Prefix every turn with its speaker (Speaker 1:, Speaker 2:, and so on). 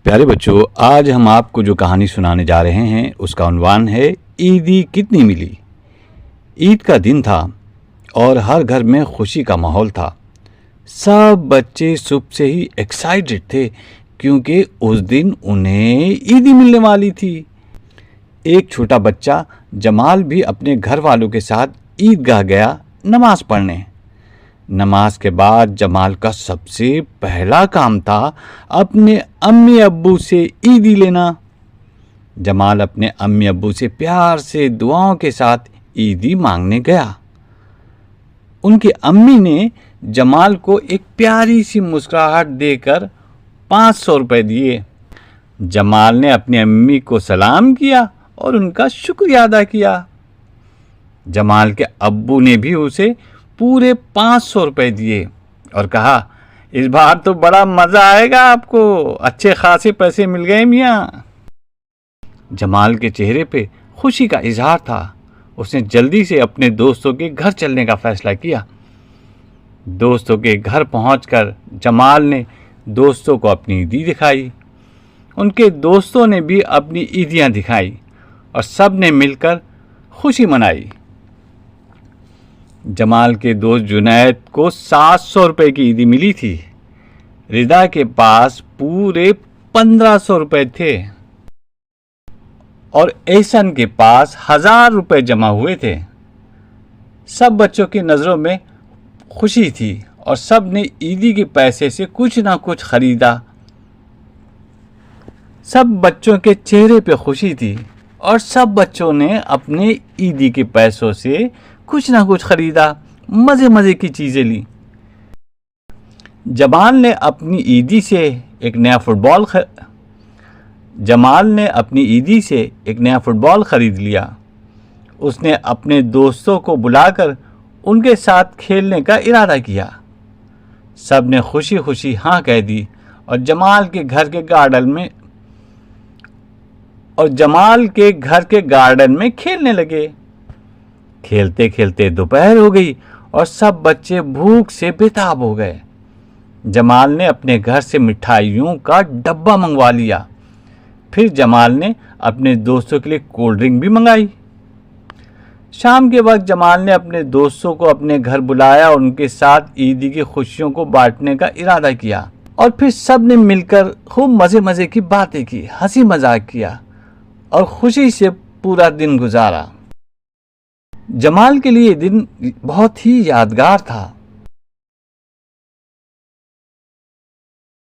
Speaker 1: प्यारे बच्चों, आज हम आपको जो कहानी सुनाने जा रहे हैं उसका उन्वान है ईदी कितनी मिली। ईद का दिन था और हर घर में खुशी का माहौल था। सब बच्चे सुबह से ही एक्साइटेड थे क्योंकि उस दिन उन्हें ईदी मिलने वाली थी। एक छोटा बच्चा जमाल भी अपने घर वालों के साथ ईदगाह गया नमाज पढ़ने। नमाज के बाद जमाल का सबसे पहला काम था अपने अम्मी अब्बू से ईदी लेना। जमाल अपने अम्मी अब्बू से प्यार से दुआओं के साथ ईदी मांगने गया। उनकी अम्मी ने जमाल को एक प्यारी सी मुस्कुराहट देकर 500 रुपये दिए। जमाल ने अपनी अम्मी को सलाम किया और उनका शुक्रिया अदा किया। जमाल के अब्बू ने भी उसे पूरे 500 रुपये दिए और कहा, इस बार तो बड़ा मज़ा आएगा आपको, अच्छे खासे पैसे मिल गए मियाँ। जमाल के चेहरे पे खुशी का इजहार था। उसने जल्दी से अपने दोस्तों के घर चलने का फैसला किया। दोस्तों के घर पहुंचकर जमाल ने दोस्तों को अपनी ईदी दिखाई। उनके दोस्तों ने भी अपनी ईदियाँ दिखाई और सब ने मिलकर खुशी मनाई। जमाल के दोस्त जुनैद को 700 रुपये की ईदी मिली थी। रिदा के पास पूरे 1500 रुपये थे और एहसन के पास 1000 रुपये जमा हुए थे। सब बच्चों की नज़रों में खुशी थी और सब ने ईदी के पैसे से कुछ ना कुछ खरीदा। सब बच्चों के चेहरे पे खुशी थी और सब बच्चों ने अपने ईदी के पैसों से कुछ ना कुछ खरीदा, मज़े मज़े की चीज़ें ली। जमाल ने अपनी ईदी से एक नया फुटबॉल खरीद लिया। उसने अपने दोस्तों को बुलाकर उनके साथ खेलने का इरादा किया। सब ने खुशी खुशी हाँ कह दी और जमाल के घर के गार्डन में खेलने लगे। खेलते खेलते दोपहर हो गई और सब बच्चे भूख से बेताब हो गए। जमाल ने अपने घर से मिठाइयों का डब्बा मंगवा लिया। फिर जमाल ने अपने दोस्तों के लिए कोल्ड ड्रिंक भी मंगाई। शाम के वक्त जमाल ने अपने दोस्तों को अपने घर बुलाया और उनके साथ ईदी की खुशियों को बांटने का इरादा किया और फिर सब ने मिलकर खूब मज़े मज़े की बातें की, हंसी मजाक किया और खुशी से पूरा दिन गुजारा। जमाल के लिए दिन बहुत ही यादगार था।